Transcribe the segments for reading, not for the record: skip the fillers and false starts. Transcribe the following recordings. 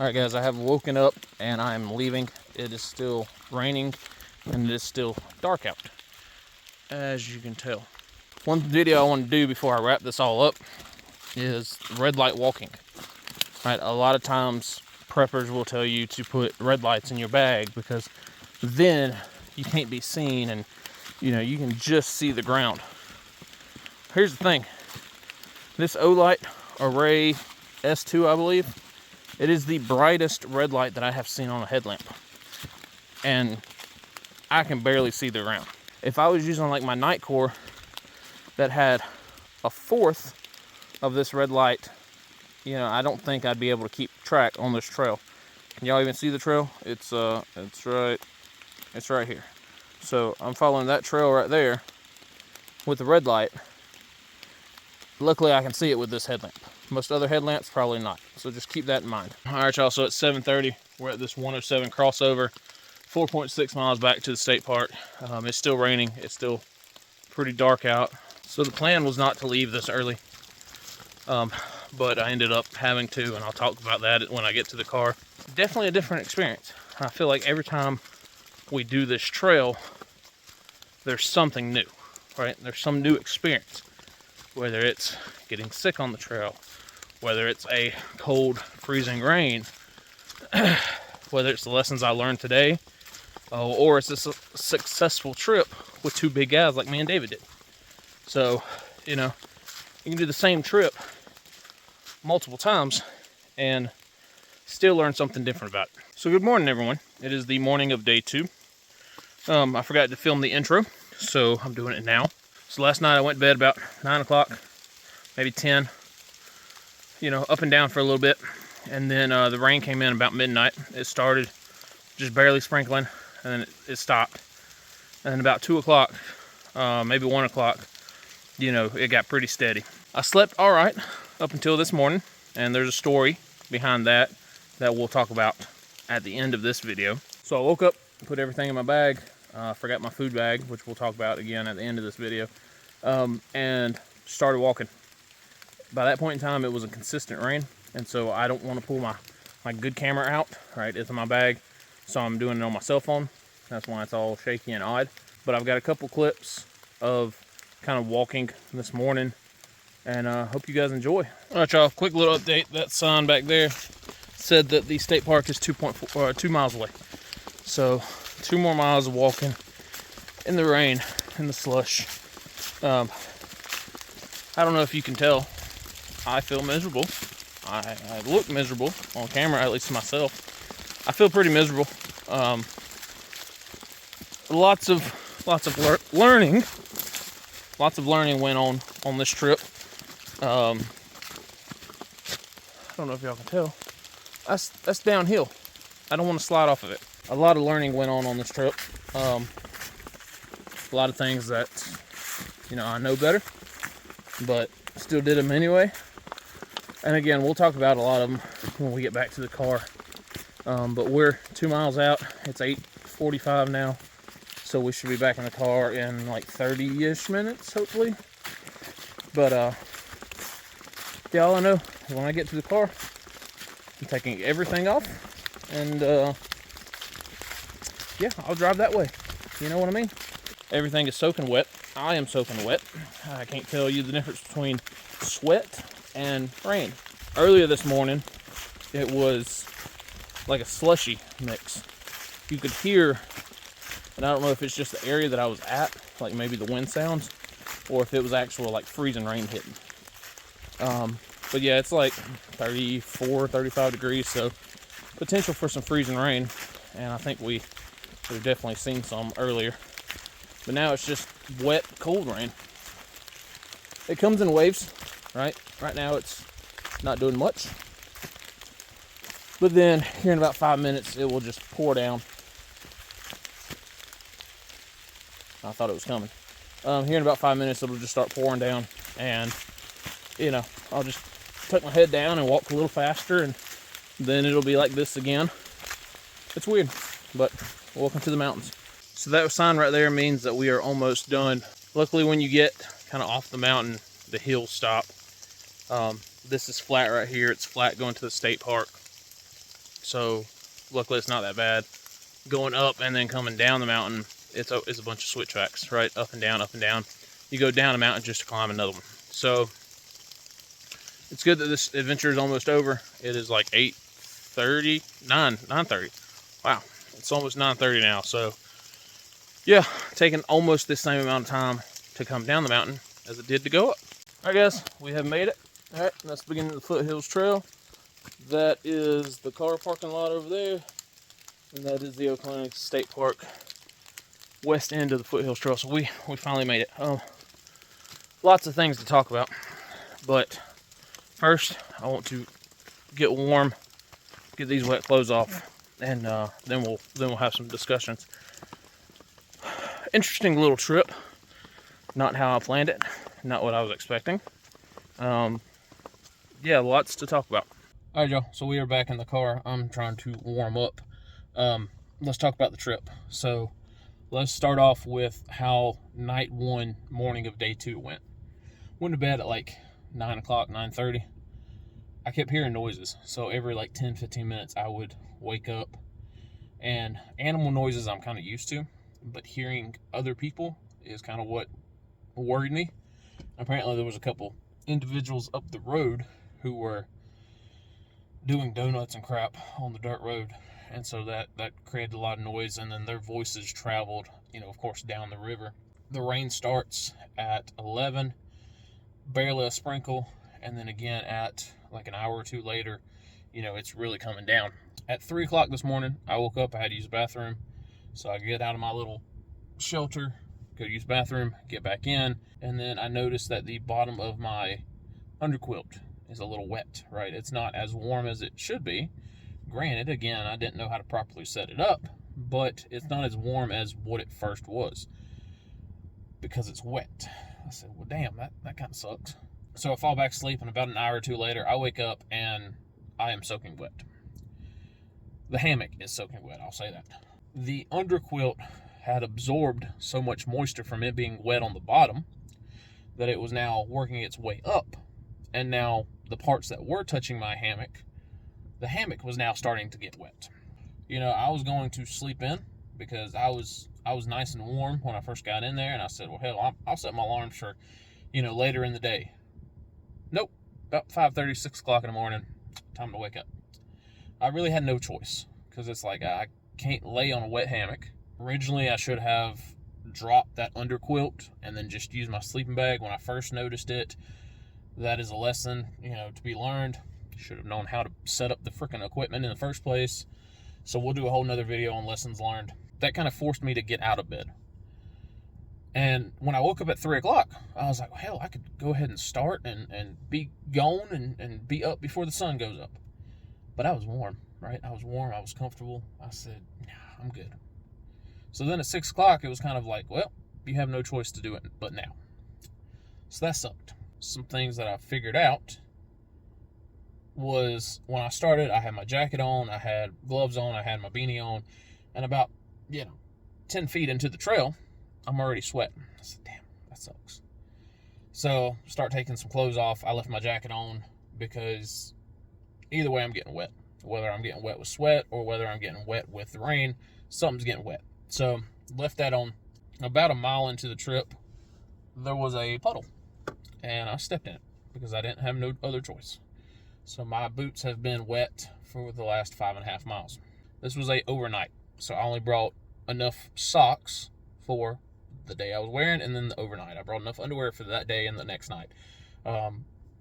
Alright guys, I have woken up and I am leaving. It is still raining and it is still dark out, as you can tell. One video I want to do before I wrap this all up is red light walking. Right, a lot of times preppers will tell you to put red lights in your bag because then you can't be seen and you can just see the ground. Here's the thing. This Olight Array S2, I believe, it is the brightest red light that I have seen on a headlamp. And I can barely see the ground. If I was using like my Nightcore that had a fourth of this red light, I don't think I'd be able to keep track on this trail. Can y'all even see the trail? It's right here. So I'm following that trail right there with the red light. Luckily I can see it with this headlamp. Most other headlamps, probably not. So just keep that in mind. All right, y'all, so it's 7:30. We're at this 107 crossover, 4.6 miles back to the state park. It's still raining. It's still pretty dark out. So the plan was not to leave this early, but I ended up having to, and I'll talk about that when I get to the car. Definitely a different experience. I feel like every time we do this trail, there's something new, right? There's some new experience. Whether it's getting sick on the trail, whether it's a cold, freezing rain, whether it's the lessons I learned today, or it's a successful trip with two big guys like me and David did. So, you can do the same trip multiple times and still learn something different about it. So good morning, everyone. It is the morning of day 2. I forgot to film the intro, so I'm doing it now. So last night I went to bed about 9 o'clock, maybe 10, up and down for a little bit. And then the rain came in about midnight. It started just barely sprinkling, and then it stopped. And then about 2 o'clock, maybe 1 o'clock, it got pretty steady. I slept all right up until this morning, and there's a story behind that we'll talk about at the end of this video. So I woke up, put everything in my bag. Forgot my food bag, which we'll talk about again at the end of this video, and started walking. By that point in time, it was a consistent rain, and so I don't want to pull my good camera out, right? It's in my bag, so I'm doing it on my cell phone. That's why it's all shaky and odd. But I've got a couple clips of kind of walking this morning, and hope you guys enjoy. All right, y'all, quick little update. That sign back there said that the state park is 2 miles away. So 2 more miles of walking in the rain, in the slush. I don't know if you can tell, I feel miserable. I look miserable on camera, at least to myself. I feel pretty miserable. Lots of learning. Lots of learning went on this trip. I don't know if y'all can tell. That's downhill. I don't want to slide off of it. A lot of learning went on this trip. A lot of things that, I know better, but still did them anyway. And again, we'll talk about a lot of them when we get back to the car. But we're 2 miles out. It's 8:45 now, so we should be back in the car in like 30-ish minutes, hopefully. But yeah, all I know is when I get to the car, I'm taking everything off, and yeah, I'll drive that way. You know what I mean? Everything is soaking wet. I am soaking wet. I can't tell you the difference between sweat and rain. Earlier this morning, it was like a slushy mix. You could hear, and I don't know if it's just the area that I was at, like maybe the wind sounds, or if it was actual like freezing rain hitting. But yeah, it's like 34, 35 degrees, so potential for some freezing rain, and I think we've definitely seen some earlier. But now it's just wet, cold rain. It comes in waves, right? Right now it's not doing much. But then here in about 5 minutes, it will just pour down. I thought it was coming. Here in about 5 minutes, it'll just start pouring down, and I'll just tuck my head down and walk a little faster, and then it'll be like this again. It's weird, but welcome to the mountains. So that sign right there means that we are almost done. Luckily, when you get kind of off the mountain, the hills stop. This is flat right here. It's flat going to the state park. so luckily it's not that bad. Going up and then coming down the mountain, it's a bunch of switch tracks, right? Up and down, up and down. You go down a mountain just to climb another one. So it's good that this adventure is almost over. It is like 9:30. Wow, it's almost 9:30 now. So yeah, taking almost the same amount of time to come down the mountain as it did to go up. All right, guys, we have made it. All right, that's the beginning of the Foothills Trail. That is the car parking lot over there, and that is the Oklahoma State Park west end of the Foothills Trail. So we finally made it. Lots of things to talk about, but first I want to get warm, get these wet clothes off, and then we'll have some discussions. Interesting little trip. Not how I planned it. Not what I was expecting. Yeah, lots to talk about. All right, y'all. So we are back in the car. I'm trying to warm up. Let's talk about the trip. So let's start off with how night one, morning of day 2 went. Went to bed at like 9 o'clock, 9:30. I kept hearing noises. So every like 10, 15 minutes, I would wake up. And animal noises I'm kind of used to, but hearing other people is kind of what worried me. Apparently there was a couple individuals up the road who were doing donuts and crap on the dirt road, and so that created a lot of noise. And then their voices traveled, of course, down the river. The rain starts at 11, barely a sprinkle, and then again at like an hour or two later, it's really coming down. At 3 o'clock this morning, I woke up. I had to use the bathroom, so I get out of my little shelter, go use the bathroom, get back in, and then I noticed that the bottom of my underquilt is a little wet, right? It's not as warm as it should be. Granted, again, I didn't know how to properly set it up, but it's not as warm as what it first was because it's wet. I said, well, damn, that kind of sucks. So I fall back asleep, and about an hour or two later, I wake up and I am soaking wet. The hammock is soaking wet, I'll say that. The underquilt had absorbed so much moisture from it being wet on the bottom that it was now working its way up. And now the parts that were touching my hammock, the hammock was now starting to get wet. I was going to sleep in because I was nice and warm when I first got in there, and I said, well, hell, I'll set my alarm for, later in the day. Nope, about 5:30, 6 o'clock in the morning, time to wake up. I really had no choice because it's like I can't lay on a wet hammock. Originally, I should have dropped that underquilt and then just used my sleeping bag when I first noticed it. That is a lesson, to be learned. Should have known how to set up the freaking equipment in the first place. So we'll do a whole nother video on lessons learned. That kind of forced me to get out of bed. And when I woke up at 3 o'clock, I was like, well, hell, I could go ahead and start and be gone and be up before the sun goes up. But I was warm, right? I was warm. I was comfortable. I said, nah, I'm good. So then at 6 o'clock, it was kind of like, well, you have no choice to do it but now. So that sucked. Some things that I figured out was when I started, I had my jacket on, I had gloves on, I had my beanie on, and about, 10 feet into the trail, I'm already sweating. I said, damn, that sucks. So start taking some clothes off. I left my jacket on because either way I'm getting wet. Whether I'm getting wet with sweat or whether I'm getting wet with the rain, something's getting wet. So left that on. About a mile into the trip, there was a puddle, and I stepped in it because I didn't have no other choice. So my boots have been wet for the last 5.5 miles. This was a overnight, so I only brought enough socks for the day I was wearing, and then the overnight. I brought enough underwear for that day and the next night.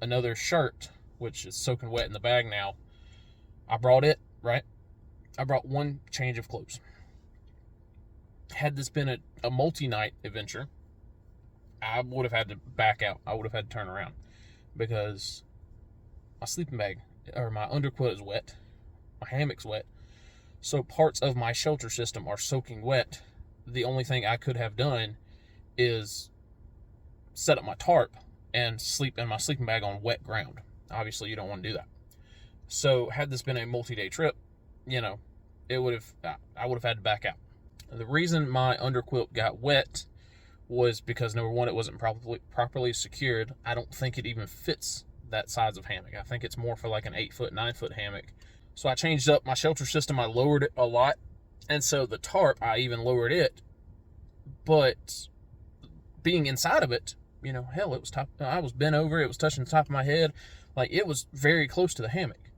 Another shirt, which is soaking wet in the bag now. I brought it, right? I brought one change of clothes. Had this been a multi-night adventure, I would have had to back out. I would have had to turn around because my sleeping bag or my underquilt is wet. My hammock's wet. So parts of my shelter system are soaking wet. The only thing I could have done is set up my tarp and sleep in my sleeping bag on wet ground. Obviously, you don't want to do that. So had this been a multi-day trip, I would have had to back out. The reason my underquilt got wet was because, number one, it wasn't properly secured. I don't think it even fits that size of hammock. I think it's more for like an 8-foot, 9-foot hammock. So I changed up my shelter system. I lowered it a lot. And so the tarp, I even lowered it. But being inside of it, you know, hell, it was I was bent over. It was touching the top of my head. Like, it was very close to the hammock.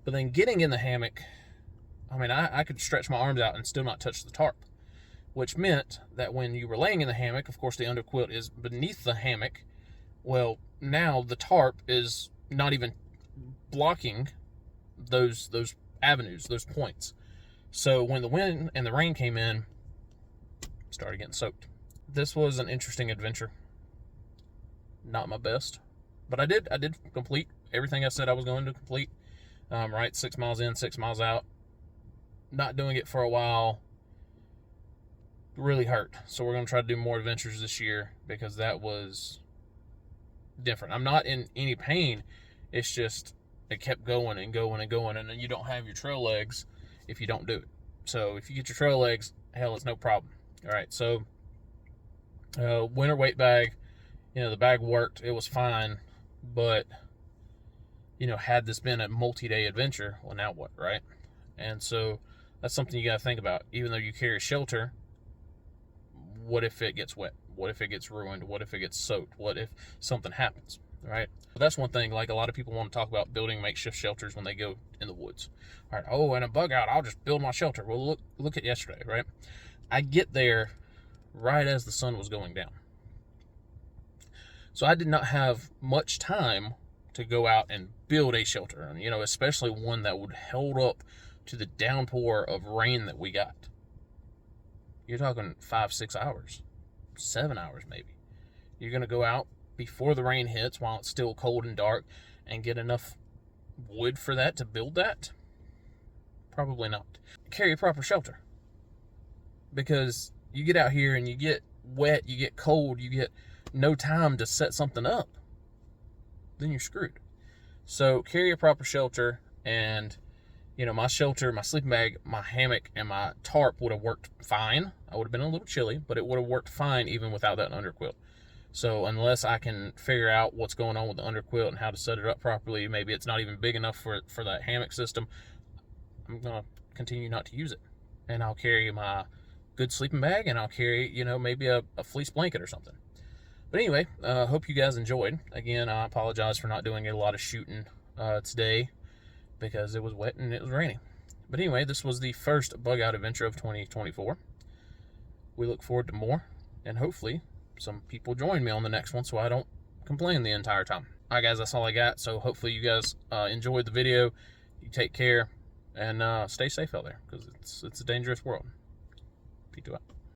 But then getting in the hammock, I mean, I could stretch my arms out and still not touch the tarp, which meant that when you were laying in the hammock, of course, the underquilt is beneath the hammock. Well, now the tarp is not even blocking those avenues, those points. So when the wind and the rain came in, I started getting soaked. This was an interesting adventure. Not my best, but I did complete everything I said I was going to complete. Right, 6 miles in, 6 miles out. Not doing it for a while really hurt. So we're going to try to do more adventures this year, because that was different. I'm not in any pain. It's just it kept going and going and going, and then you don't have your trail legs if you don't do it. So if you get your trail legs, hell, it's no problem. All right, so winter weight bag, you know, the bag worked. It was fine, but you know, had this been a multi-day adventure, well, now what, right? And so that's something you got to think about. Even though you carry shelter, what if it gets wet? What if it gets ruined? What if it gets soaked? What if something happens, right? But that's one thing, like, a lot of people want to talk about building makeshift shelters when they go in the woods. All right, oh, and a bug out, I'll just build my shelter. Well, look at yesterday, right? I get there right as the sun was going down. So I did not have much time to go out and build a shelter, and, you know, especially one that would hold up to the downpour of rain that we got. You're talking 5-6 hours, 7 hours maybe. You're going to go out before the rain hits while it's still cold and dark and get enough wood for that to build that? Probably not. Carry a proper shelter, because you get out here and you get wet, you get cold, you get no time to set something up, then you're screwed. So carry a proper shelter. And you know, my shelter, my sleeping bag, my hammock, and my tarp would have worked fine. I would have been a little chilly, but it would have worked fine even without that underquilt. So unless I can figure out what's going on with the underquilt and how to set it up properly, maybe it's not even big enough for that hammock system, I'm going to continue not to use it. And I'll carry my good sleeping bag, and I'll carry, you know, maybe a fleece blanket or something. But anyway, hope you guys enjoyed. Again, I apologize for not doing a lot of shooting today, because it was wet and it was raining. But anyway, this was the first bug out adventure of 2024. We look forward to more, and hopefully some people join me on the next one so I don't complain the entire time. All right, guys, that's all I got. So hopefully you guys enjoyed the video. You take care, and stay safe out there, because it's a dangerous world. Peace out.